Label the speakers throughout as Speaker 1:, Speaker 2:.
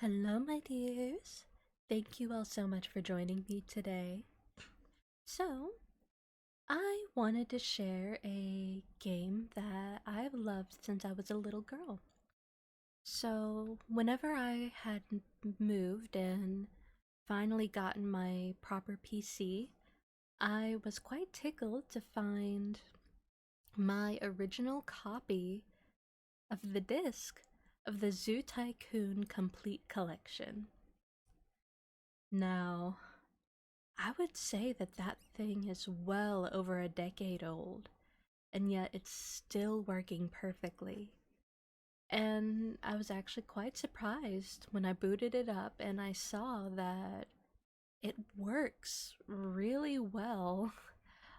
Speaker 1: Hello, my dears. Thank you all so much for joining me today. So, I wanted to share a game that I've loved since I was a little girl. So, whenever I had moved and finally gotten my proper PC, I was quite tickled to find my original copy of the disc of the Zoo Tycoon Complete Collection. Now, I would say that that thing is well over a decade old, and yet it's still working perfectly. And I was actually quite surprised when I booted it up and I saw that it works really well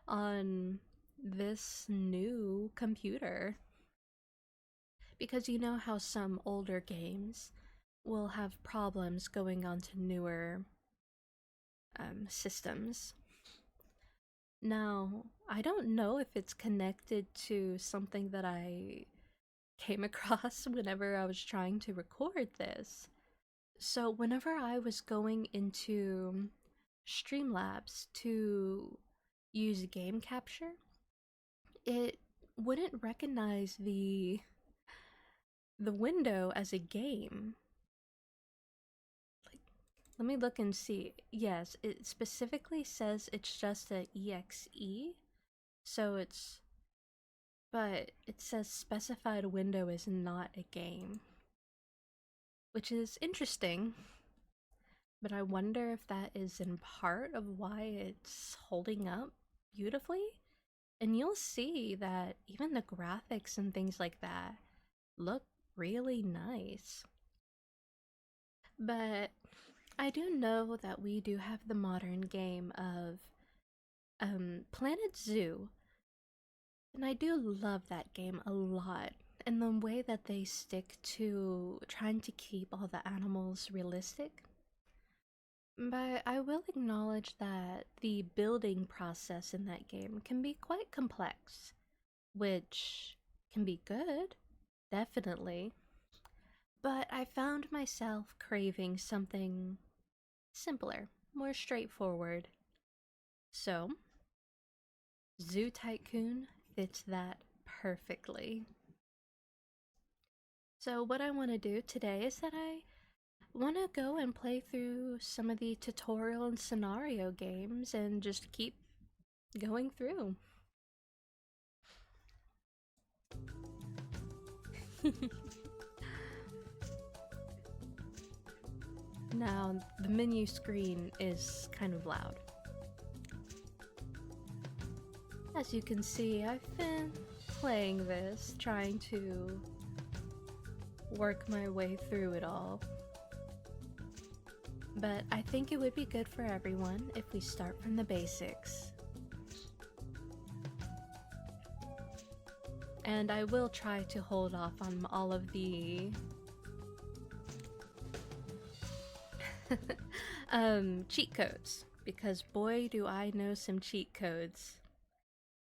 Speaker 1: on this new computer. Because you know how some older games will have problems going onto newer systems. Now, I don't know if it's connected to something that I came across whenever I was trying to record this. So, whenever I was going into Streamlabs to use game capture, it wouldn't recognize the window as a game. Like, let me look and see. Yes, it specifically says it's just a exe, so but it says specified window is not a game, which is interesting. But I wonder if that is in part of why it's holding up beautifully. And you'll see that even the graphics and things like that look really nice. But I do know that we do have the modern game of Planet Zoo, and I do love that game a lot. And the way that they stick to trying to keep all the animals realistic. But I will acknowledge that the building process in that game can be quite complex, which can be good, definitely. But I found myself craving something simpler, more straightforward. So, Zoo Tycoon fits that perfectly. So, what I want to do today is that I want to go and play through some of the tutorial and scenario games and just keep going through. Now, the menu screen is kind of loud. As you can see, I've been playing this, trying to work my way through it all. But I think it would be good for everyone if we start from the basics. And I will try to hold off on all of the cheat codes, because boy do I know some cheat codes.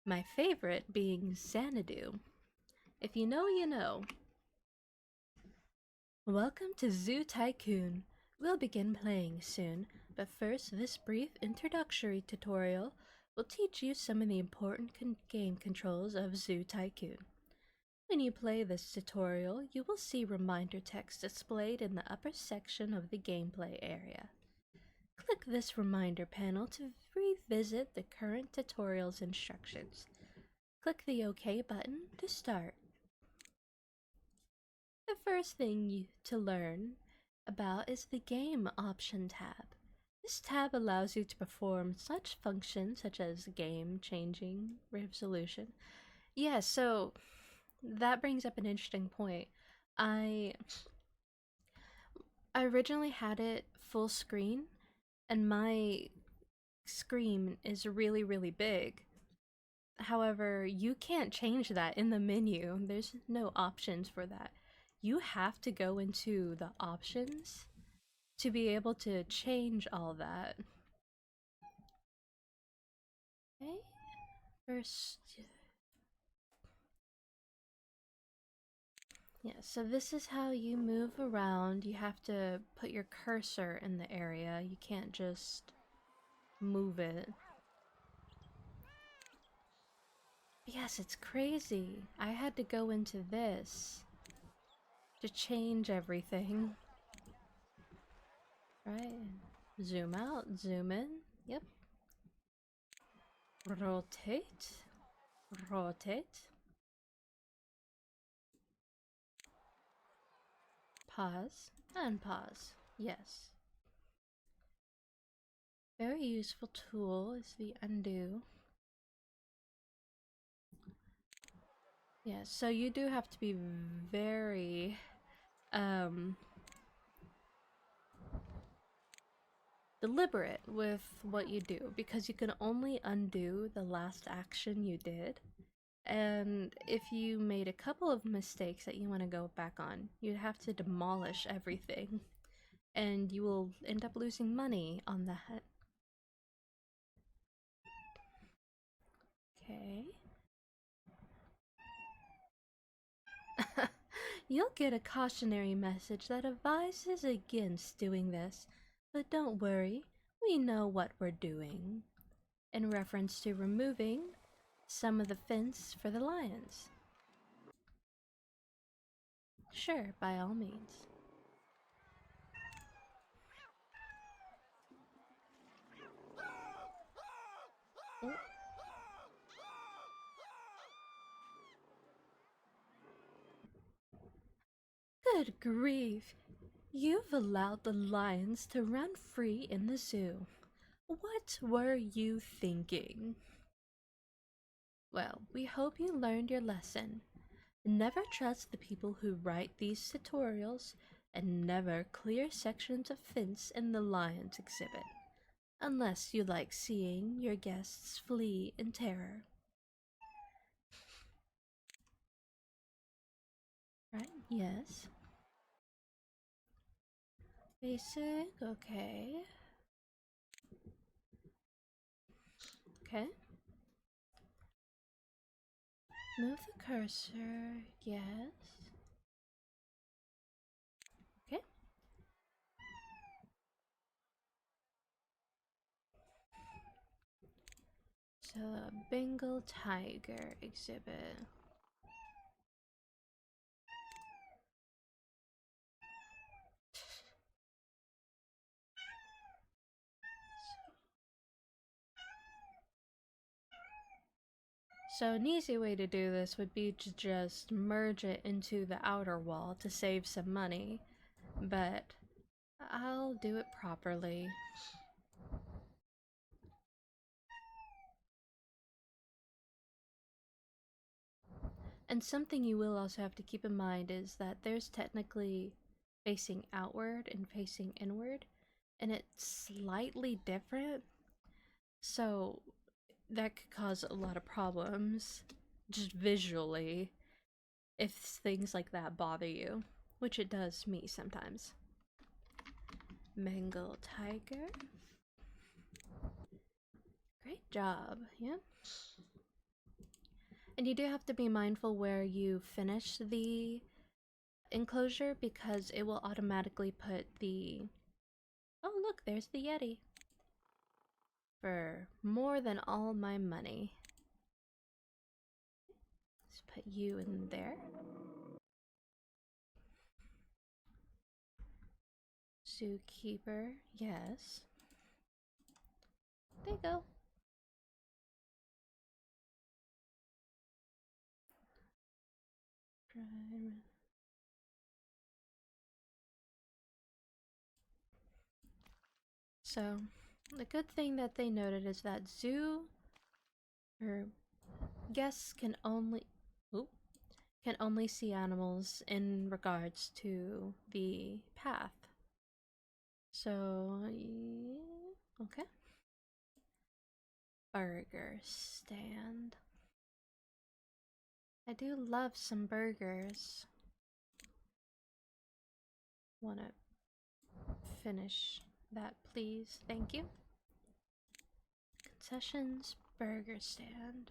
Speaker 1: My favorite being Xanadu. If you know, you know. Welcome to Zoo Tycoon. We'll begin playing soon, but first this brief introductory tutorial will teach you some of the important game controls of Zoo Tycoon. When you play this tutorial, you will see reminder text displayed in the upper section of the gameplay area. Click this reminder panel to revisit the current tutorial's instructions. Click the OK button to start. The first thing to learn about is the Game Option tab. This tab allows you to perform such functions such as game changing resolution. Yeah, so that brings up an interesting point. I originally had it full screen, and my screen is really big. However, you can't change that in the menu. There's no options for that. You have to go into the options to be able to change all that. Okay, first. Yeah, so this is how you move around. You have to put your cursor in the area. You can't just move it. Yes, it's crazy. I had to go into this to change everything. Right? Zoom out, zoom in. Yep. Rotate. Rotate. Pause. And pause. Yes. Very useful tool is the undo. Yeah, so you do have to be very deliberate with what you do because you can only undo the last action you did. And if you made a couple of mistakes that you want to go back on, you'd have to demolish everything. And you will end up losing money on that. Okay. You'll get a cautionary message that advises against doing this, but don't worry, we know what we're doing. In reference to removing some of the fence for the lions. Sure, by all means. Oh. Good grief! You've allowed the lions to run free in the zoo. What were you thinking? Well, we hope you learned your lesson. Never trust the people who write these tutorials, and never clear sections of fence in the lions exhibit, unless you like seeing your guests flee in terror. Right? Yes. Basic, okay. Okay. Move the cursor, yes. Okay. So, Bengal tiger exhibit. So an easy way to do this would be to just merge it into the outer wall to save some money, but I'll do it properly. And something you will also have to keep in mind is that there's technically facing outward and facing inward, and it's slightly different, so that could cause a lot of problems just visually if things like that bother you, which it does me sometimes. Bengal tiger. Great job, yeah. And you do have to be mindful where you finish the enclosure because it will automatically put the... Oh look, there's the Yeti. For more than all my money. Let's put you in there. Zookeeper, yes. There you go. So, the good thing that they noted is that zoo or guests can only see animals in regards to the path. So, yeah, okay. Burger stand. I do love some burgers. Wanna finish that, please? Thank you. Concessions, burger stand.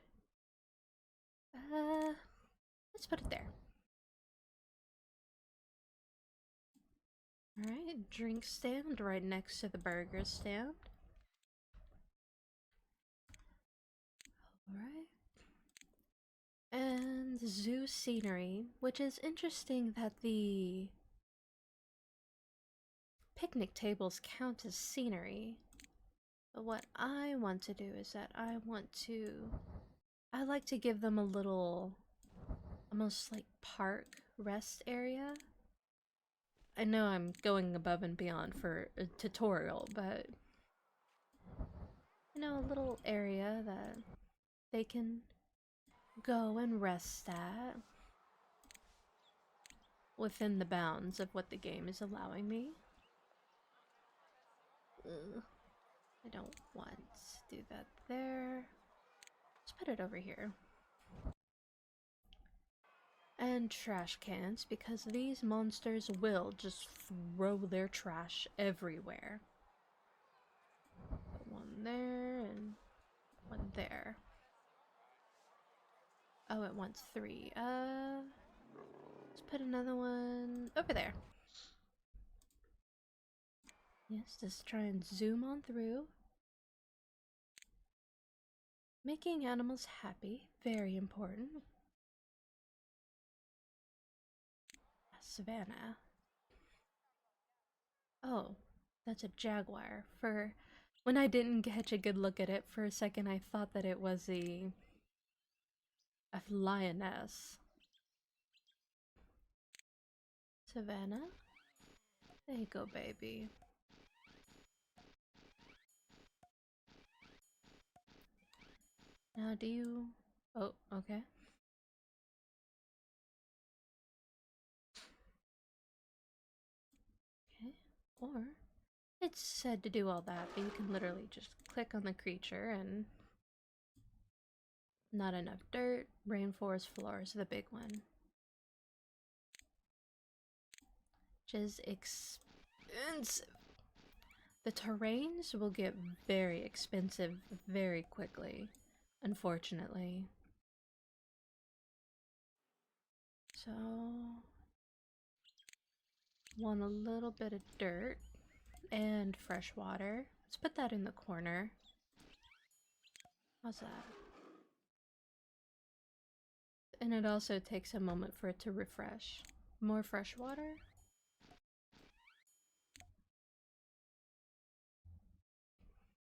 Speaker 1: Let's put it there. Alright, drink stand right next to the burger stand. Alright. And zoo scenery, which is interesting that the picnic tables count as scenery. But what I want to do is that I like to give them a little, almost like park rest area. I know I'm going above and beyond for a tutorial, but you know, a little area that they can go and rest at within the bounds of what the game is allowing me. Ugh, I don't want to do that there. Let's put it over here. And trash cans, because these monsters will just throw their trash everywhere. Put one there and one there. Oh, it wants 3. Let's put another one over there. Yes, just try and zoom on through. Making animals happy, very important. Savannah. Oh, that's a jaguar. For when I didn't catch a good look at it for a second, I thought that it was a lioness. Savannah? There you go, baby. Now do you... Oh, okay. Okay. Or, it's said to do all that, but you can literally just click on the creature and... Not enough dirt. Rainforest floor is the big one. Which is expensive. The terrains will get very expensive very quickly, unfortunately. So, want a little bit of dirt and fresh water. Let's put that in the corner. How's that? And it also takes a moment for it to refresh. More fresh water.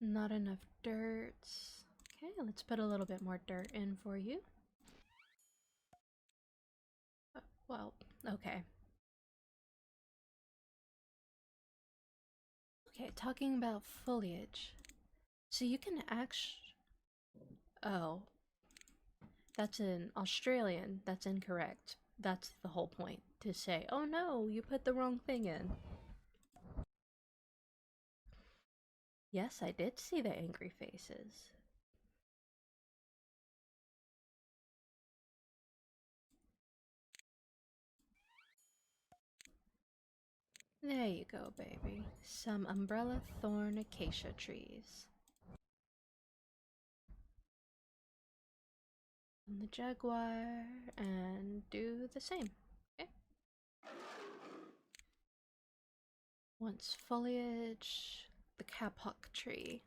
Speaker 1: Not enough dirt. Okay, let's put a little bit more dirt in for you. Well, okay. Okay, talking about foliage. So you can actually... Oh. That's in Australian. That's incorrect. That's the whole point. To say, oh no, you put the wrong thing in. Yes, I did see the angry faces. There you go, baby. Some umbrella thorn acacia trees. And the jaguar, and do the same. Okay. Wants foliage, the kapok tree.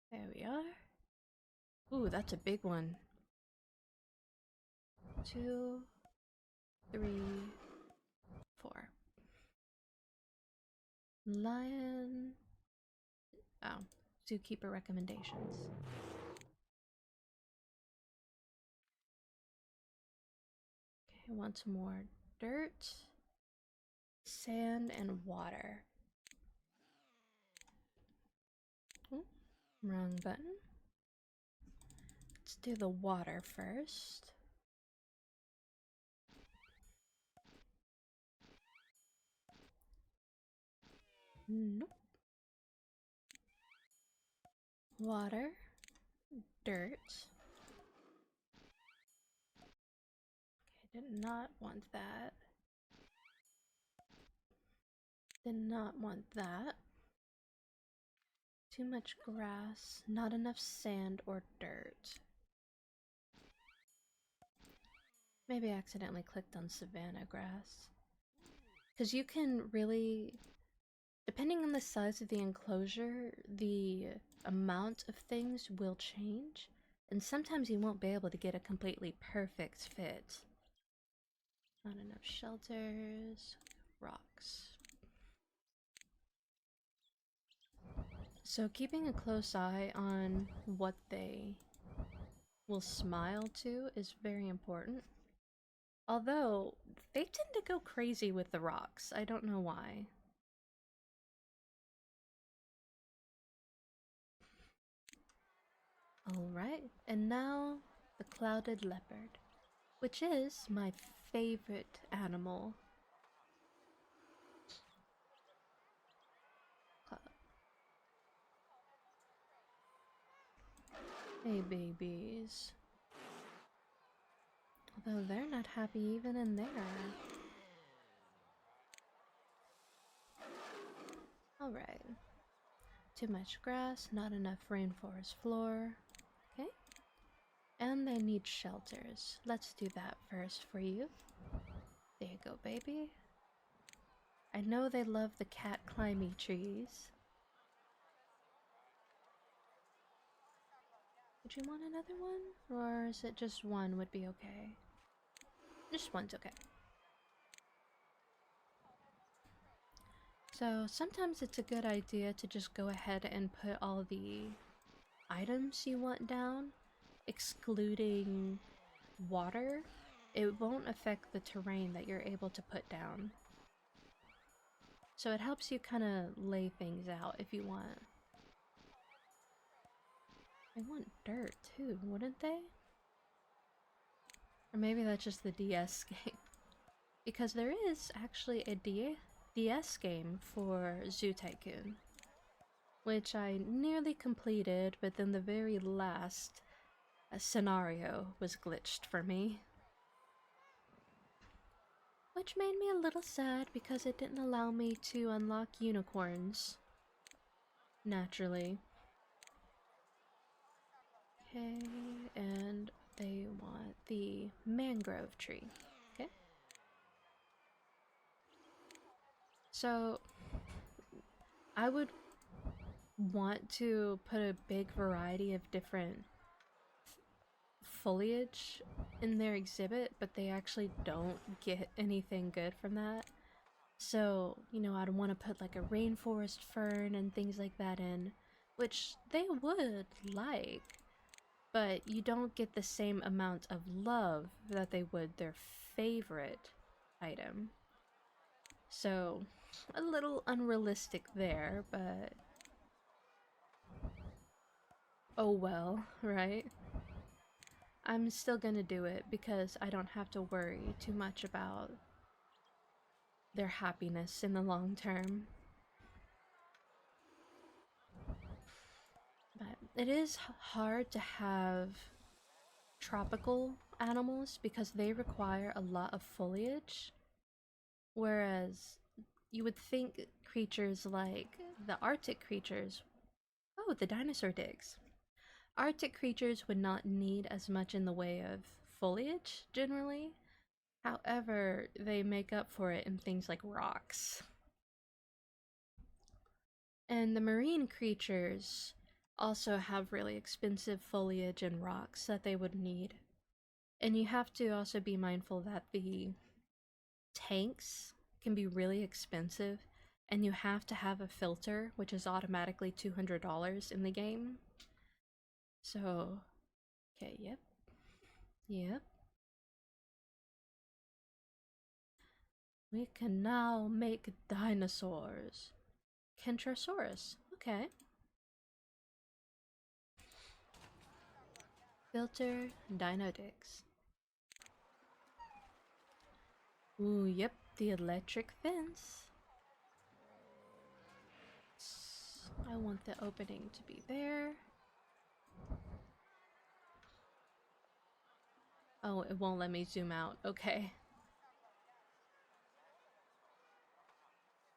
Speaker 1: There we are. Ooh, that's a big one. 2, 3, 4. Lion. Oh, zookeeper recommendations. Okay, wants more dirt, sand, and water. Oh, wrong button. Let's do the water first. Nope. Water, dirt. Okay, did not want that. Did not want that. Too much grass, not enough sand or dirt. Maybe I accidentally clicked on savanna grass. Because you can really, depending on the size of the enclosure, the amount of things will change, and sometimes you won't be able to get a completely perfect fit. Not enough shelters, rocks. So keeping a close eye on what they will smile to is very important. Although, they tend to go crazy with the rocks. I don't know why. Alright, and now the clouded leopard, which is my favorite animal. Hey, babies. Although they're not happy even in there. Alright. Too much grass, not enough rainforest floor. Okay. And they need shelters. Let's do that first for you. There you go, baby. I know they love the cat climbing trees. Would you want another one? Or is it just one would be okay? Just one's okay. So sometimes it's a good idea to just go ahead and put all the items you want down, excluding water. It won't affect the terrain that you're able to put down. So it helps you kind of lay things out if you want. They want dirt too, wouldn't they? Or maybe that's just the DS game. Because there is actually a DS game for Zoo Tycoon, which I nearly completed, but then the very last scenario was glitched for me. Which made me a little sad because it didn't allow me to unlock unicorns. Naturally. Okay, and they want the mangrove tree. Okay. So, I would want to put a big variety of different foliage in their exhibit, but they actually don't get anything good from that. So, you know, I'd want to put like a rainforest fern and things like that in, which they would like, but you don't get the same amount of love that they would their favorite item. So, a little unrealistic there, but oh well, right? I'm still gonna do it because I don't have to worry too much about their happiness in the long term. But it is hard to have tropical animals because they require a lot of foliage, whereas you would think creatures like the Arctic creatures, oh, the dinosaur digs. Arctic creatures would not need as much in the way of foliage generally. However, they make up for it in things like rocks. And the marine creatures also have really expensive foliage and rocks that they would need. And you have to also be mindful that the tanks can be really expensive, and you have to have a filter, which is automatically $200 in the game. So, okay, yep. Yep. We can now make dinosaurs. Kentrosaurus. Okay. Filter Dynodix. Ooh, yep, the electric fence. I want the opening to be there. Oh, it won't let me zoom out. Okay.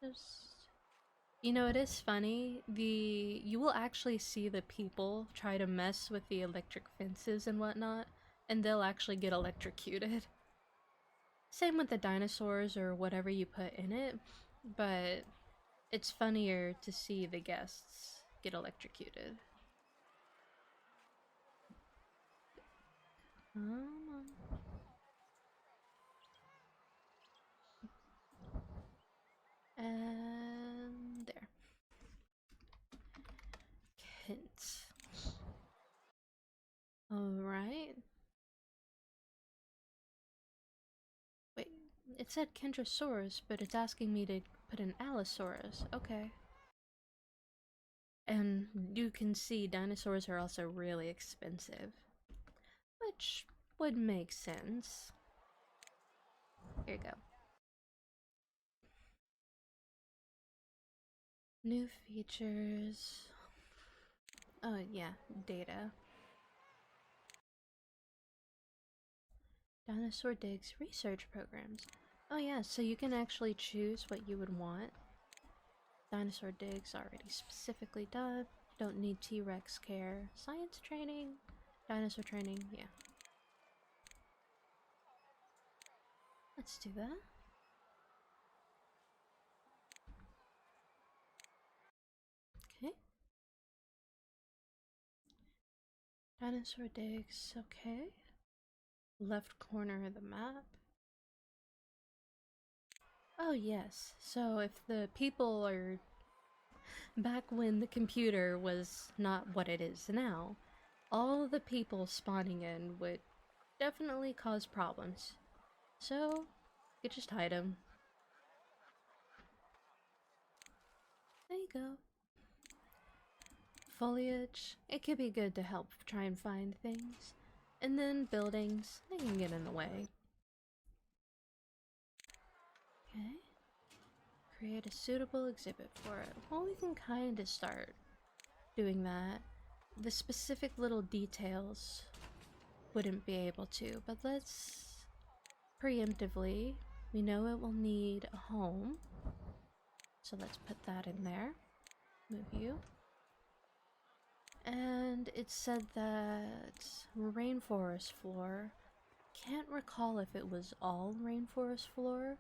Speaker 1: Just... You know, it is funny. You will actually see the people try to mess with the electric fences and whatnot, and they'll actually get electrocuted. Same with the dinosaurs or whatever you put in it, but it's funnier to see the guests get electrocuted. And there. Hint. Alright. Wait, it said Kentrosaurus, but it's asking me to put an Allosaurus. Okay. And you can see dinosaurs are also really expensive, which would make sense. Here you go. New features. Oh, yeah, data. Dinosaur Digs research programs. Oh, yeah, so you can actually choose what you would want. Dinosaur Digs already specifically done. Don't need T-Rex care. Science training. Dinosaur training, yeah. Let's do that. Okay. Dinosaur Digs, okay. Left corner of the map. Oh, yes. So if the people are back when the computer was not what it is now, all the people spawning in would definitely cause problems. So, you just hide them. There you go. Foliage, it could be good to help try and find things. And then buildings, they can get in the way. Okay. Create a suitable exhibit for it. Well, we can kind of start doing that. The specific little details wouldn't be able to, but let's preemptively, we know it will need a home, so let's put that in there. Move you. And it said that rainforest floor. Can't recall if it was all rainforest floor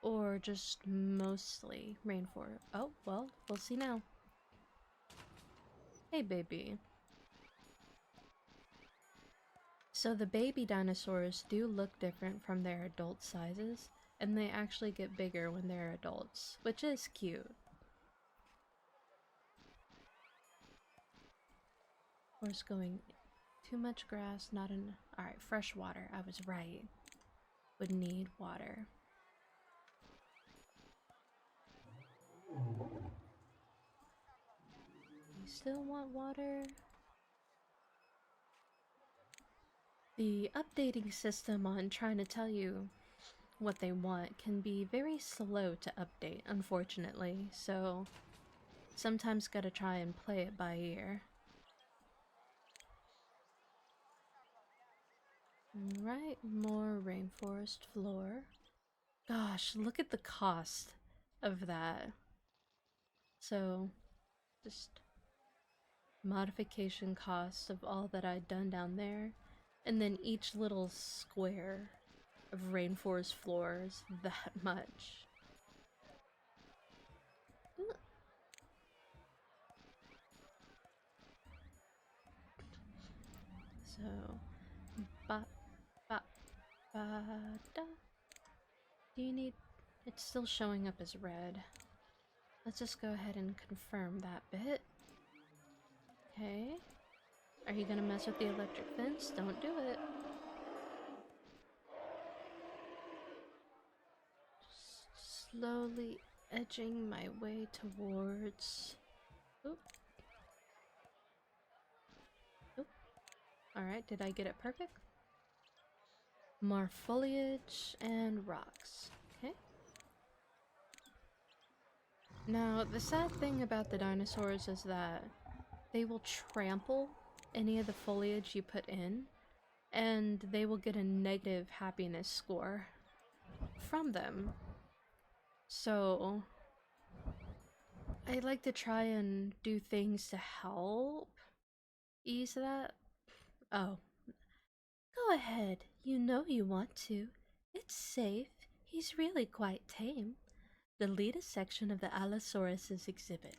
Speaker 1: or just mostly rainforest. Oh, well, we'll see now. Hey, baby. So the baby dinosaurs do look different from their adult sizes, and they actually get bigger when they're adults, which is cute. Horse going too much grass, not enough. Alright, fresh water. I was right. Would need water. You still want water? The updating system on trying to tell you what they want can be very slow to update, unfortunately, so sometimes gotta try and play it by ear. Right, more rainforest floor. Gosh, look at the cost of that. So, just modification cost of all that I'd done down there, and then each little square of rainforest floor is that much. So, ba ba ba da. Do you need? It's still showing up as red. Let's just go ahead and confirm that bit. Okay. Are you gonna mess with the electric fence? Don't do it. Just slowly edging my way towards. Oop. Oop. Alright, did I get it perfect? More foliage and rocks. Okay. Now, the sad thing about the dinosaurs is that they will trample any of the foliage you put in, and they will get a negative happiness score from them. So, I like to try and do things to help ease that. Oh, go ahead. You know you want to. It's safe. He's really quite tame. The latest section of the Allosaurus' exhibit.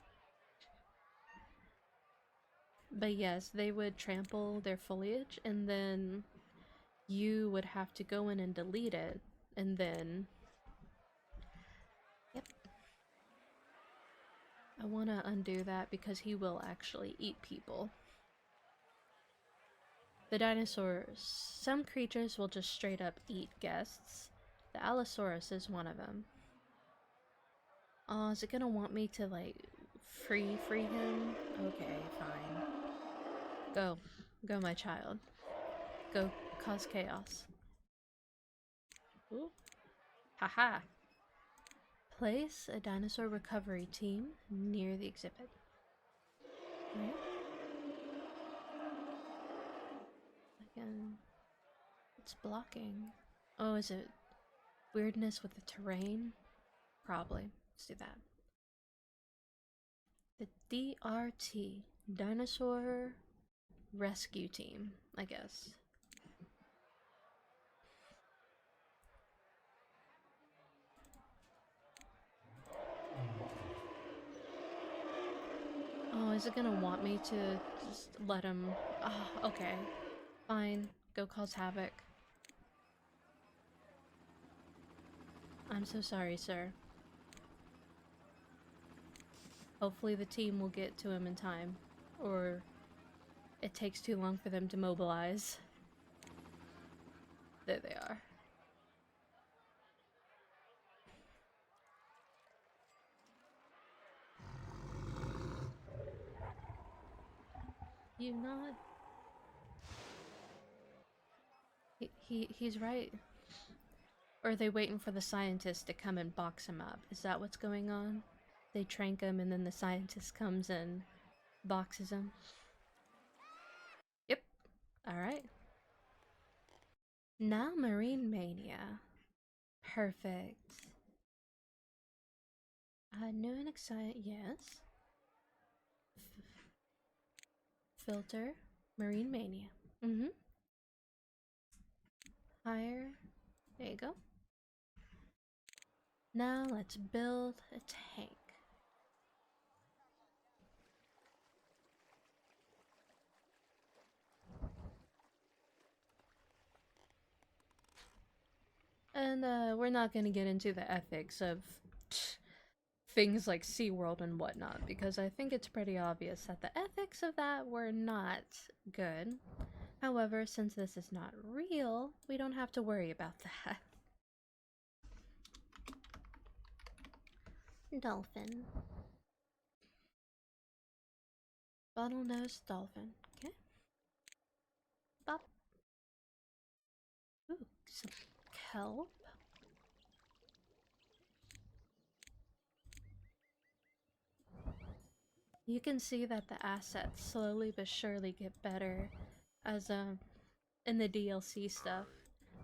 Speaker 1: But yes, they would trample their foliage and then you would have to go in and delete it. And then... Yep. I want to undo that because he will actually eat people. The dinosaurs. Some creatures will just straight up eat guests. The Allosaurus is one of them. Oh, is it gonna want me to, like, free him? Okay, fine. Go. Go, my child. Go cause chaos. Ooh. Haha. Place a dinosaur recovery team near the exhibit. Right? Again, it's blocking. Oh, is it weirdness with the terrain? Probably. Let's do that. The DRT, Dinosaur Rescue Team, I guess. Oh, is it gonna want me to just let him... Oh, okay. Fine. Go cause havoc. I'm so sorry, sir. Hopefully the team will get to him in time. Or it takes too long for them to mobilize. There they are. You not... He's right. Or are they waiting for the scientist to come and box him up? Is that what's going on? They trank him and then the scientist comes and boxes him? Yep. Alright. Now Marine Mania. Perfect. New and exciting, yes. Filter. Marine Mania. Mm-hmm. Higher. There you go. Now let's build a tank. And we're not going to get into the ethics of things like SeaWorld and whatnot, because I think it's pretty obvious that the ethics of that were not good. However, since this is not real, we don't have to worry about that. Dolphin. Bottlenose dolphin. Okay. Bop. Ooh, some kelp. You can see that the assets slowly but surely get better as in the DLC stuff,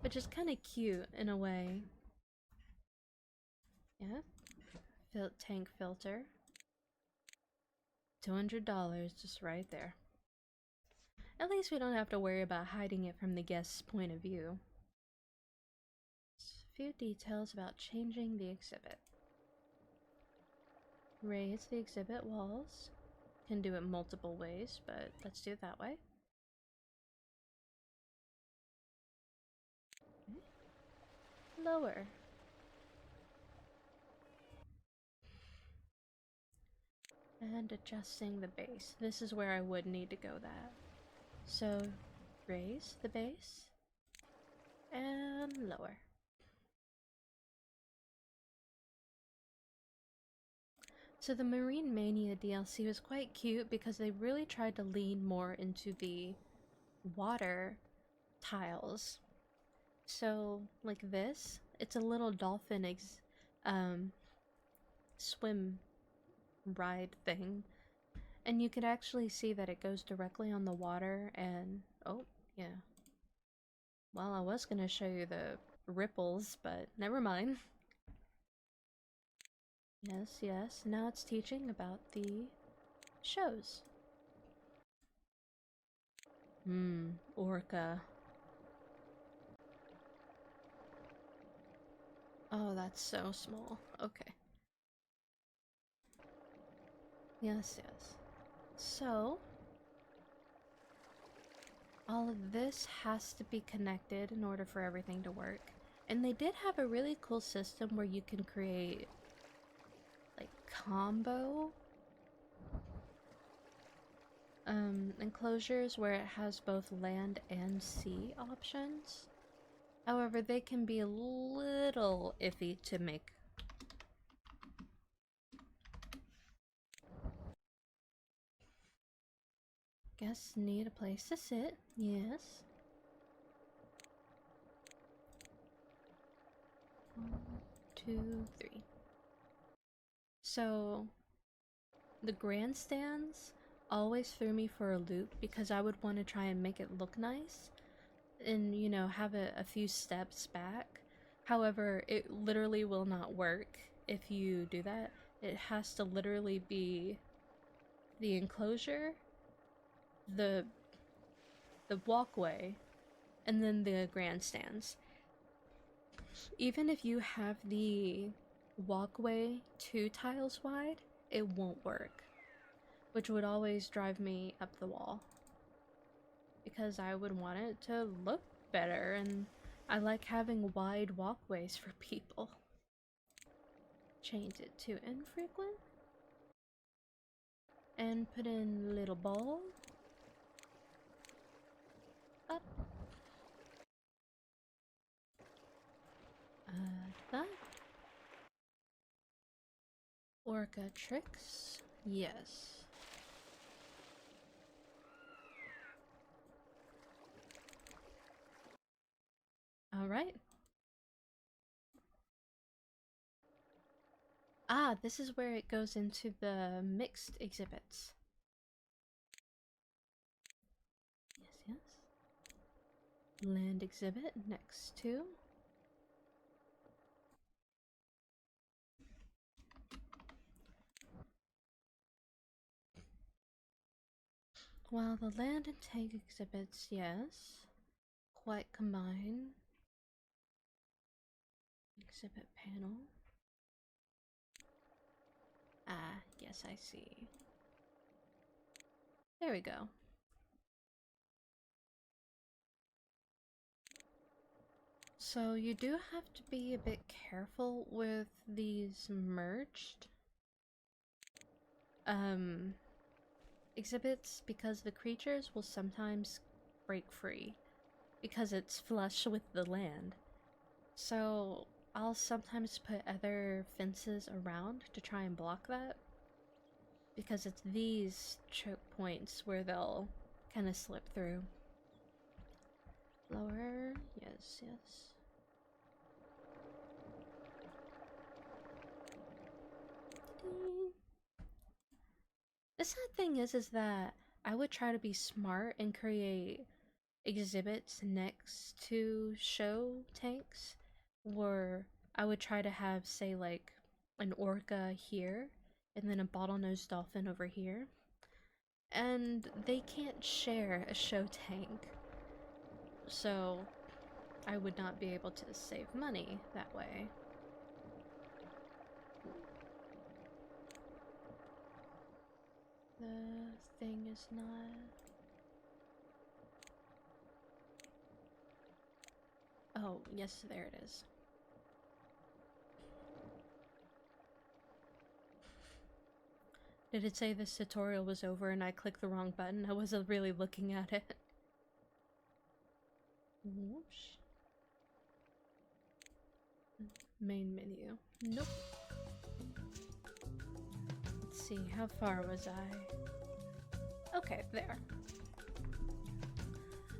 Speaker 1: which is kind of cute in a way. Yeah. Tank filter. $200 just right there. At least we don't have to worry about hiding it from the guest's point of view. A few details about changing the exhibit. Raise the exhibit walls. Can do it multiple ways, but let's do it that way. Lower. And adjusting the base. This is where I would need to go that. So, raise the base. And lower. So the Marine Mania DLC was quite cute because they really tried to lean more into the water tiles. So, like this, it's a little dolphin swim ride thing. And you could actually see that it goes directly on the water and... Oh, yeah. Well, I was gonna show you the ripples, but never mind. Yes, yes. Now it's teaching about the shows. Orca. Oh, that's so small. Okay. Yes, yes. So, all of this has to be connected in order for everything to work. And they did have a really cool system where you can create, like, combo enclosures where it has both land and sea options. However, they can be a little iffy to make. Guess need a place to sit. Yes. 1, 2, 3. So the grandstands always threw me for a loop because I would want to try and make it look nice and, you know, have a few steps back. However, it literally will not work if you do that. It has to literally be the enclosure, the walkway, and then the grandstands. Even if you have the walkway 2 tiles wide, it won't work, which would always drive me up the wall because I would want it to look better, and I like having wide walkways for people. Change it to infrequent and put in little ball up. That orca tricks, yes. All right. Ah, this is where it goes into the mixed exhibits. Yes, yes. Land exhibit next to. While the land and tank exhibits, yes. Quite combine. Exhibit panel. Ah, yes, I see. There we go. So you do have to be a bit careful with these merged exhibits because the creatures will sometimes break free because it's flush with the land. So I'll sometimes put other fences around to try and block that because it's these choke points where they'll kind of slip through. Lower, yes, yes. The sad thing is that I would try to be smart and create exhibits next to show tanks where I would try to have, say, like an orca here and then a bottlenose dolphin over here. And they can't share a show tank, so I would not be able to save money that way. The thing is not... Oh, yes, there it is. Did it say this tutorial was over and I clicked the wrong button? I wasn't really looking at it. Whoops. Main menu. Nope. Let's see, how far was I? Okay, there.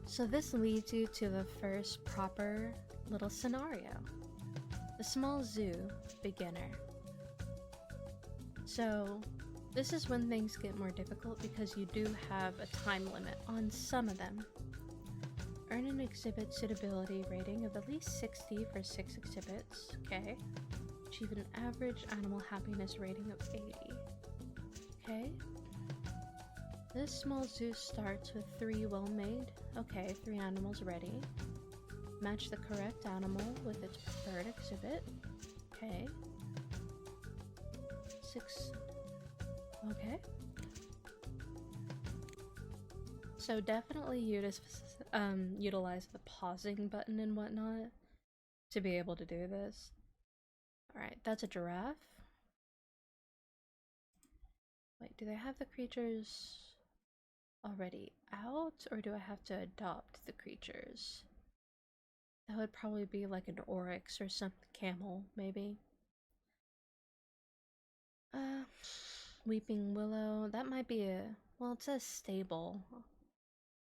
Speaker 1: So this leads you to the first proper little scenario. The small zoo beginner. So this is when things get more difficult because you do have a time limit on some of them. Earn an exhibit suitability rating of at least 60 for 6 exhibits. Okay. Achieve an average animal happiness rating of 80. Okay. This small zoo starts with 3 well-made. Okay, 3 animals ready. Match the correct animal with its preferred exhibit. Okay. 6. Okay. So definitely utilize the pausing button and whatnot to be able to do this. Alright, that's a giraffe. Wait, do they have the creatures already out, or do I have to adopt the creatures? That would probably be like an oryx or some camel, maybe. Weeping willow. That might be a. Well, it says stable.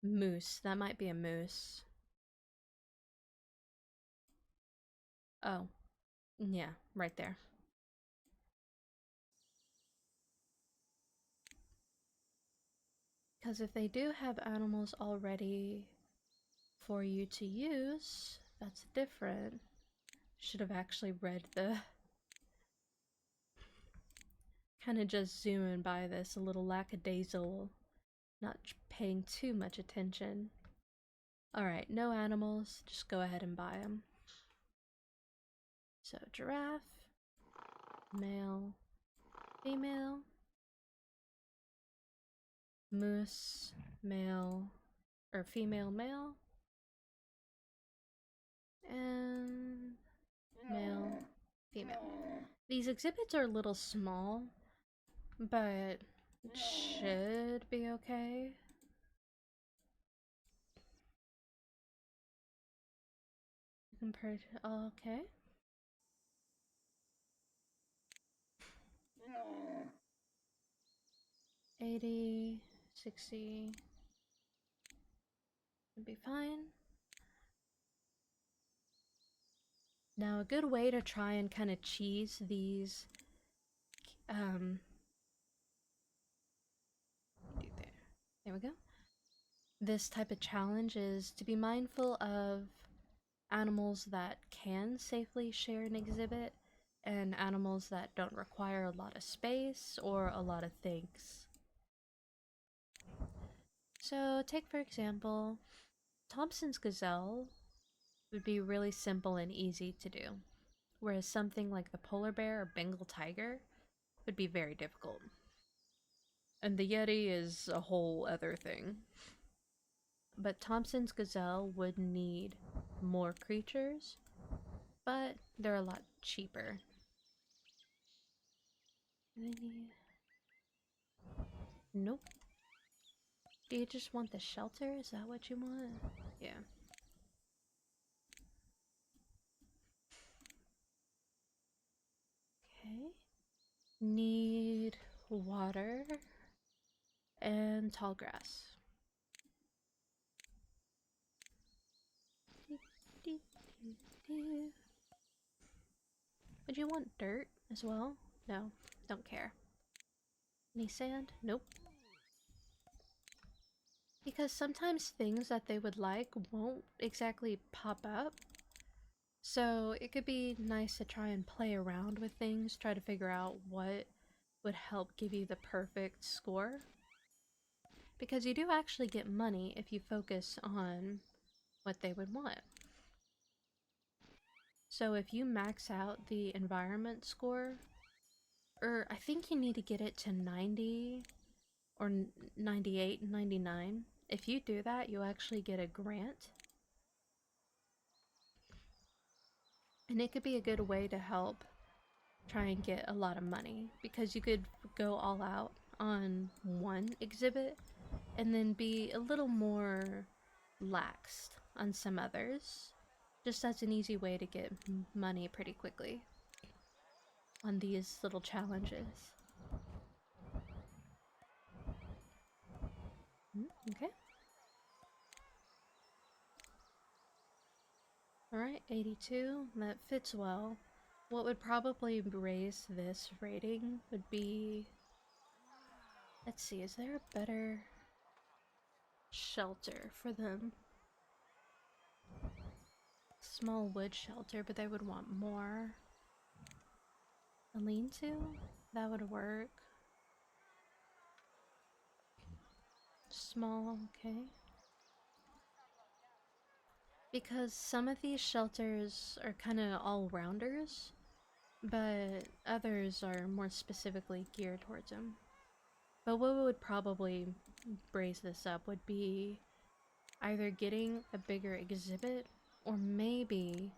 Speaker 1: Moose. That might be a moose. Oh. Yeah, right there. Because if they do have animals already for you to use, that's different. Should have actually read the. Kind of just zooming by this, a little lackadaisical, not paying too much attention. Alright, no animals, just go ahead and buy them. So, giraffe, male, female, moose, male, or female, male, and male, female. These exhibits are a little small, but should be okay. Compared to, okay. No. 80, 60 would be fine. Now, a good way to try and kind of cheese these, there we go. This type of challenge is to be mindful of animals that can safely share an exhibit and animals that don't require a lot of space or a lot of things. So, take for example, Thompson's gazelle would be really simple and easy to do, whereas something like the polar bear or Bengal tiger would be very difficult. And the Yeti is a whole other thing. But Thompson's gazelle would need more creatures, but they're a lot cheaper. Nope. Do you just want the shelter? Is that what you want? Yeah. Okay. Need water and tall grass. Would you want dirt as well? No, don't care. Any sand? Nope. Because sometimes things that they would like won't exactly pop up. So it could be nice to try and play around with things, try to figure out what would help give you the perfect score. Because you do actually get money if you focus on what they would want. So if you max out the environment score, or I think you need to get it to 90 or 98, 99. If you do that, you'll actually get a grant. And it could be a good way to help try and get a lot of money, because you could go all out on one exhibit and then be a little more laxed on some others, just as an easy way to get money pretty quickly on these little challenges. Okay. Alright, 82. That fits well. What would probably raise this rating would be... Let's see, is there a better shelter for them? Small wood shelter, but they would want more. A lean-to? That would work. Small, okay. Because some of these shelters are kind of all-rounders, but others are more specifically geared towards him. But what would probably brace this up would be either getting a bigger exhibit or maybe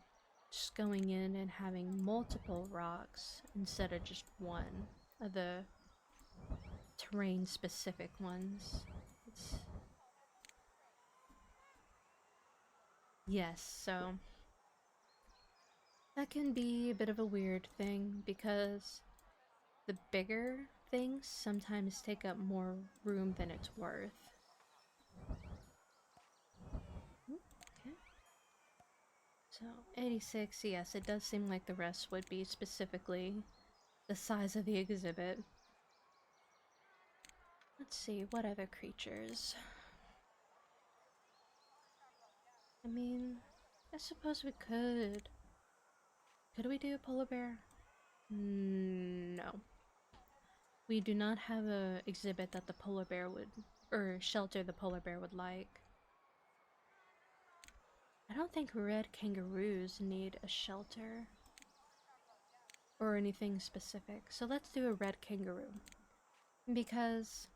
Speaker 1: just going in and having multiple rocks instead of just one of the terrain specific ones. Yes, so that can be a bit of a weird thing because the bigger things sometimes take up more room than it's worth. Okay. So 86, yes, it does seem like the rest would be specifically the size of the exhibit. Let's see, what other creatures? I mean, I suppose we could. Could we do a polar bear? No. We do not have a exhibit that the polar bear would, or shelter the polar bear would like. I don't think red kangaroos need a shelter or anything specific. So let's do a red kangaroo. Because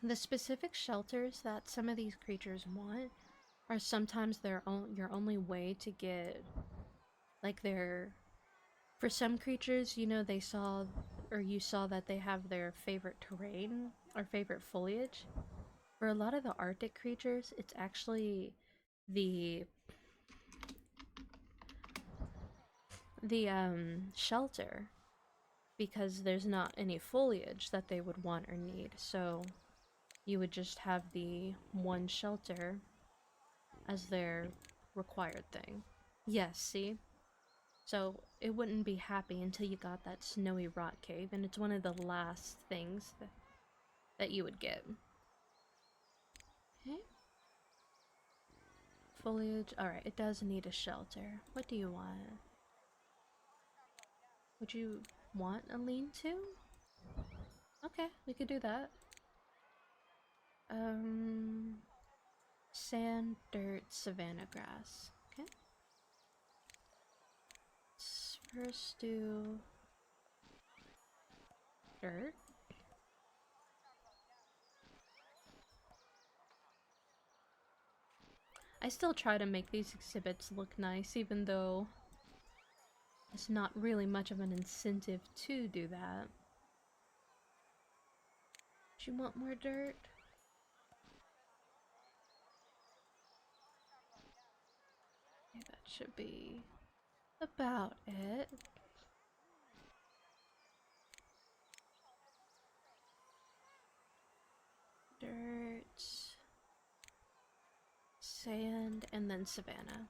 Speaker 1: the specific shelters that some of these creatures want are sometimes your only way to get, like, their... For some creatures, you know, you saw that they have their favorite terrain or favorite foliage. For a lot of the Arctic creatures, it's actually the shelter, because there's not any foliage that they would want or need. So you would just have the one shelter as their required thing. Yes, see? So it wouldn't be happy until you got that snowy rock cave, and it's one of the last things that you would get. Okay. Foliage. Alright, it does need a shelter. What do you want? Would you want a lean-to? Okay, we could do that. Sand, dirt, savanna grass. Okay. Let's first do dirt. I still try to make these exhibits look nice, even though it's not really much of an incentive to do that. Do you want more dirt? Okay, that should be about it. Dirt, sand, and then savanna.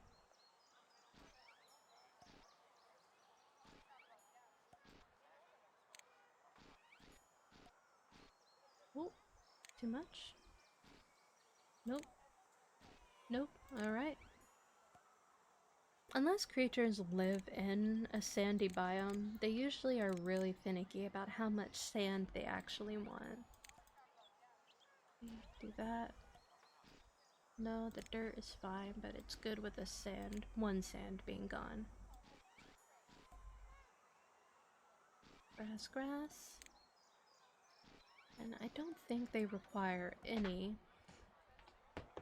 Speaker 1: Oh, too much? Nope. Nope. Alright. Unless creatures live in a sandy biome, they usually are really finicky about how much sand they actually want. Do that. No, the dirt is fine, but it's good with the sand. One sand being gone. Grass. And I don't think they require any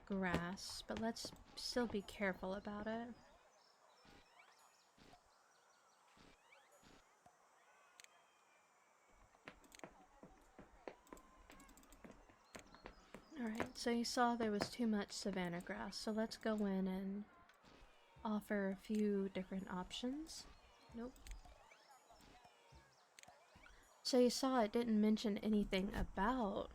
Speaker 1: grass, but let's still be careful about it. Alright, so you saw there was too much savanna grass, so let's go in and offer a few different options. Nope. So you saw it didn't mention anything about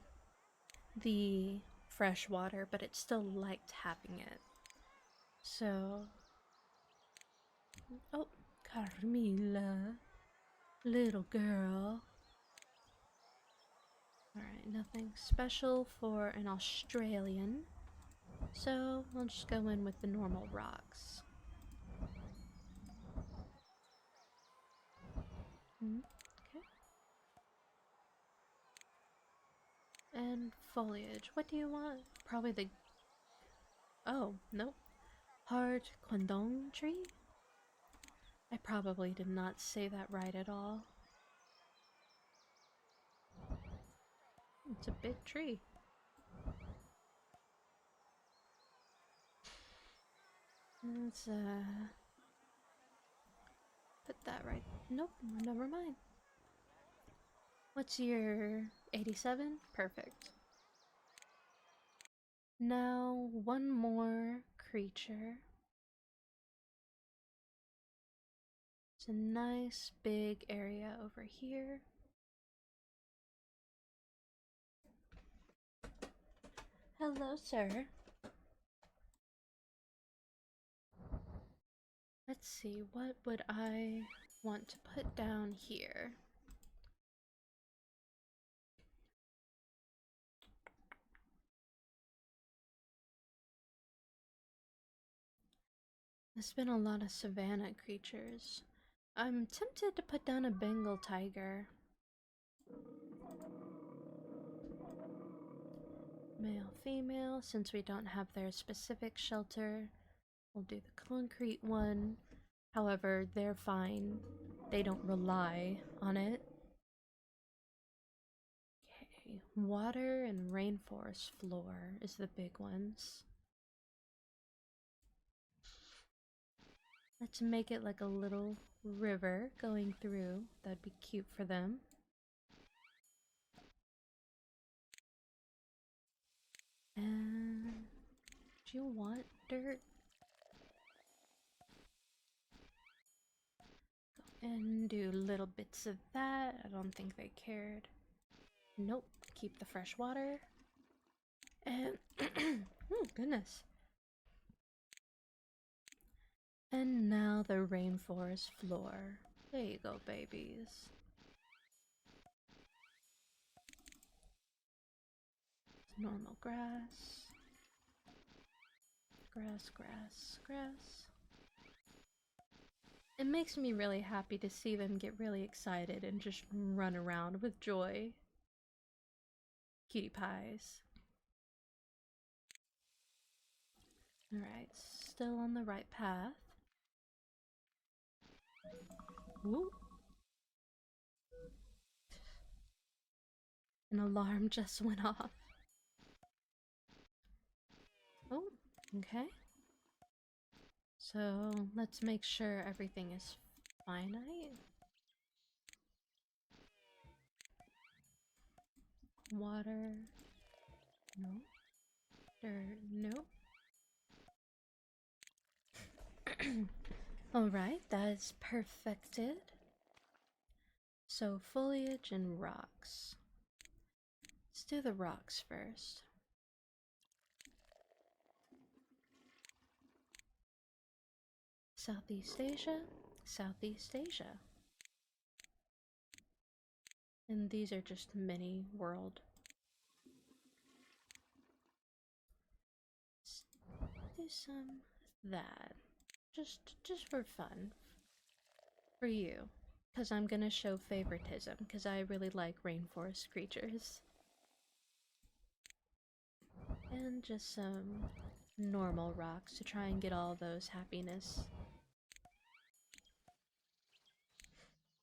Speaker 1: the fresh water, but it still liked having it. So... Oh, Carmilla. Little girl. Alright, nothing special for an Australian. So we'll just go in with the normal rocks. Okay. And foliage. What do you want? Probably the... Oh, nope. Hard Kwandong tree? I probably did not say that right at all. It's a big tree. Let's put that right. Nope, never mind. What's your 87? Perfect. Now, one more creature. It's a nice big area over here. Hello, sir. Let's see, what would I want to put down here? There's been a lot of savanna creatures. I'm tempted to put down a Bengal tiger. Male, female, since we don't have their specific shelter, we'll do the concrete one. However, they're fine. They don't rely on it. Okay, water and rainforest floor is the big ones. Let's make it like a little river going through. That'd be cute for them. And do you want dirt? Go and do little bits of that. I don't think they cared. Nope. Keep the fresh water. And oh goodness. And now the rainforest floor. There you go, babies. Normal grass. Grass, grass, grass. It makes me really happy to see them get really excited and just run around with joy. Cutie pies. Alright, still on the right path. Ooh. An alarm just went off. Oh, okay. So let's make sure everything is finite. Water. No. Dirt. Nope. Alright, that is perfected. So foliage and rocks. Let's do the rocks first. Southeast Asia, Southeast Asia. And these are just mini world. Let's do some that. Just for fun. For you. Because I'm gonna show favoritism, because I really like rainforest creatures. And just some normal rocks to try and get all those happiness.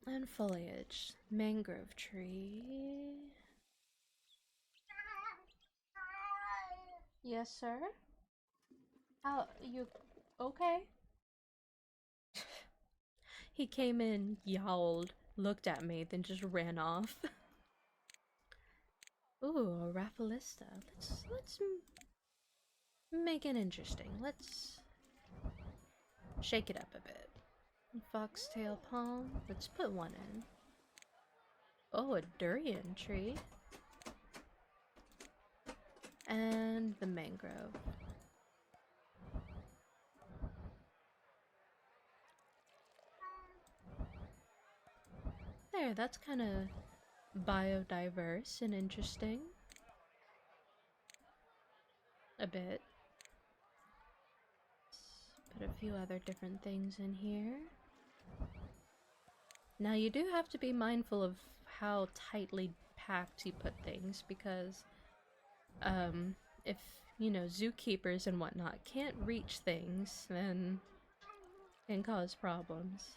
Speaker 1: And foliage. Mangrove tree. Yes, sir? How, you okay? He came in, yowled, looked at me, then just ran off. Ooh, a Raffalista. Let's make it interesting. Let's shake it up a bit. Foxtail palm. Let's put one in. Oh, a durian tree. And the mangrove. There, that's kind of biodiverse and interesting. A bit. Let's put a few other different things in here. Now you do have to be mindful of how tightly packed you put things, because if, you know, zookeepers and whatnot can't reach things, then it can cause problems.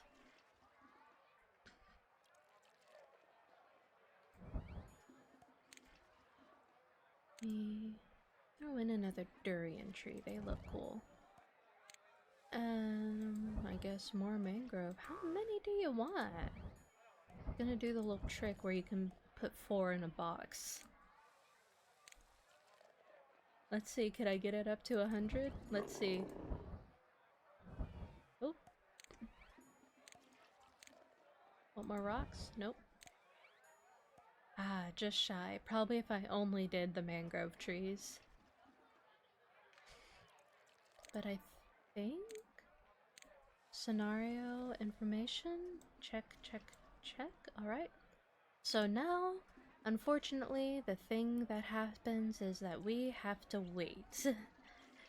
Speaker 1: me throw in another durian tree. They look cool. I guess more mangrove. How many do you want? I'm gonna do the little trick where you can put 4 in a box. Let's see, could I get it up to 100? Let's see. Oh. Want more rocks? Nope. Ah, just shy. Probably if I only did the mangrove trees. But I think... Scenario information? Check, check, check. Alright. So now, unfortunately, the thing that happens is that we have to wait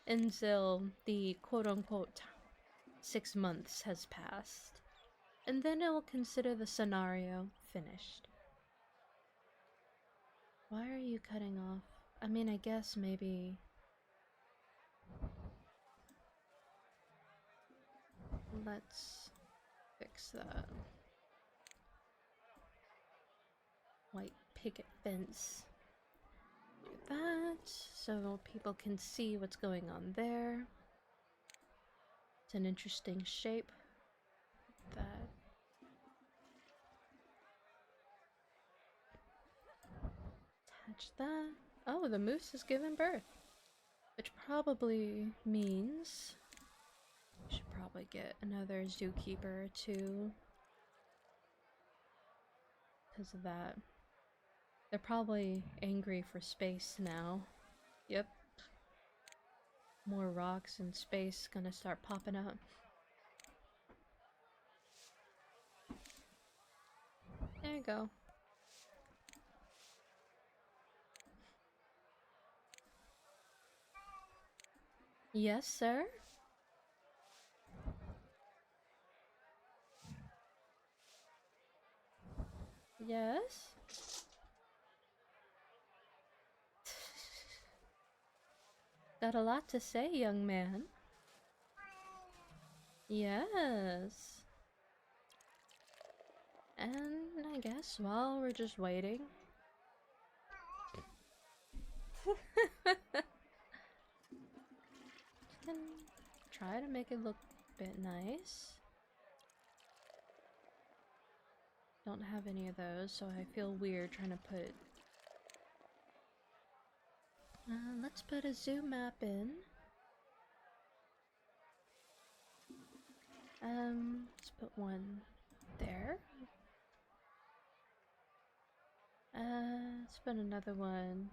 Speaker 1: until the quote-unquote 6 months has passed. And then it will consider the scenario finished. Why are you cutting off? I mean, I guess maybe... Let's fix that. White picket fence. Do that, so people can see what's going on there. It's an interesting shape. That. Attach that. Oh, the moose has given birth. Which probably means we should probably get another zookeeper or two. Because of that. They're probably angry for space now. Yep. More rocks and space gonna start popping up. There you go. Yes, sir? Yes? Got a lot to say, young man. Yes. And I guess while we're just waiting... can try to make it look a bit nice. Don't have any of those, so I feel weird trying to put... let's put a zoo map in. Let's put one there. Let's put another one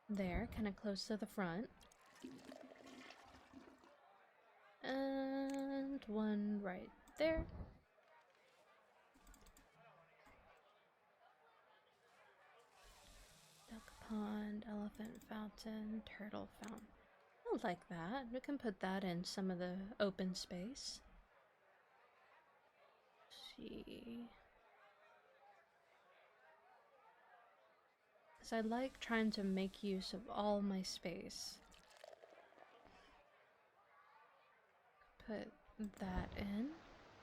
Speaker 1: there, kind of close to the front. And one right there. Duck pond, elephant fountain, turtle fountain. I like that. We can put that in some of the open space. Let's see. Because I like trying to make use of all my space. Put that in.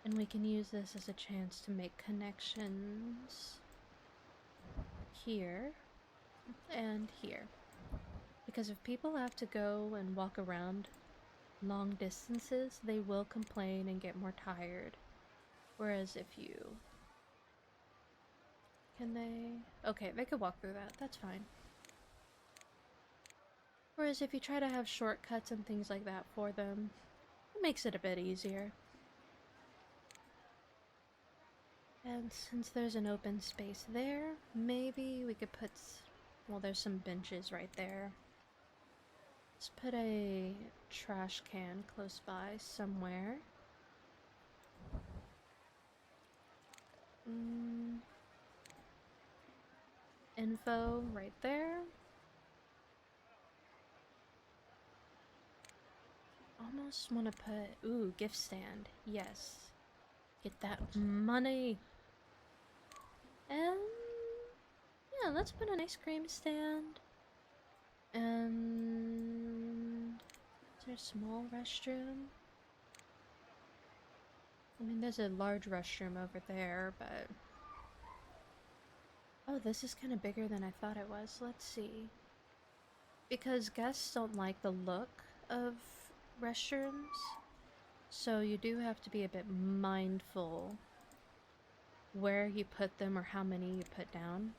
Speaker 1: And we can use this as a chance to make connections here and here. Because if people have to go and walk around long distances, they will complain and get more tired. Whereas if you... Can they... Okay, they could walk through that. That's fine. Whereas if you try to have shortcuts and things like that for them, it makes it a bit easier. And since there's an open space there, maybe we could put... Well, there's some benches right there. Let's put a trash can close by somewhere. Info right there. Almost want to put... Ooh, gift stand. Yes. Get that money. And... yeah, let's put an ice cream stand. And... is there a small restroom? I mean, there's a large restroom over there, but... Oh, this is kind of bigger than I thought it was. Let's see. Because guests don't like the look of restrooms, so you do have to be a bit mindful where you put them or how many you put down.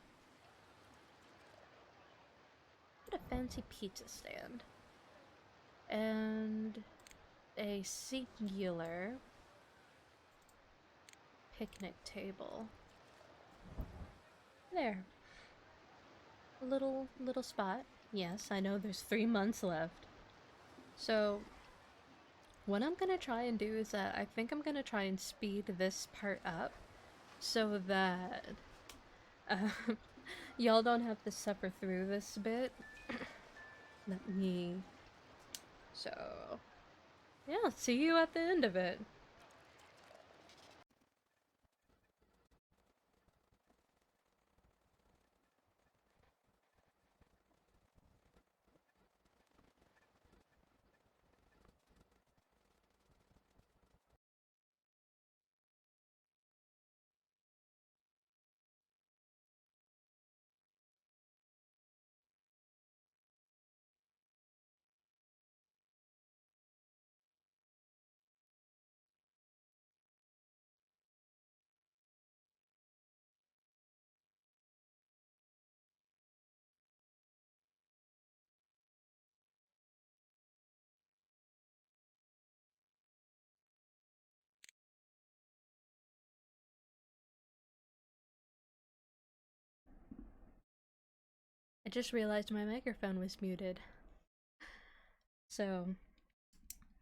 Speaker 1: What a fancy pizza stand. And a singular picnic table. There. A little spot. Yes, I know there's 3 months left. So what I'm gonna try and do is that I think I'm gonna try and speed this part up so that uh, y'all don't have to suffer through this bit. Let me. So, yeah, see you at the end of it. I just realized my microphone was muted. So,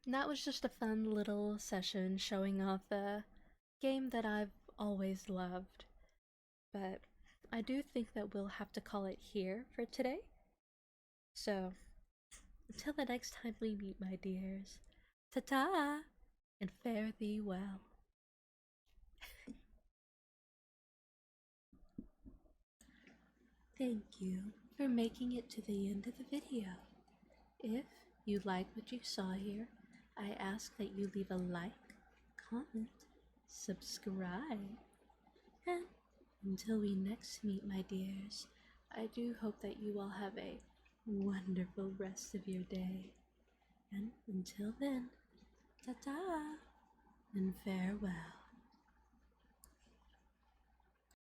Speaker 1: that was just a fun little session showing off a game that I've always loved. But I do think that we'll have to call it here for today. So, until the next time we meet, my dears, ta ta, and fare thee well. Thank you for making it to the end of the video. If you like what you saw here, I ask that you leave a like, comment, subscribe, and until we next meet, my dears, I do hope that you all have a wonderful rest of your day. And until then, ta-ta and farewell.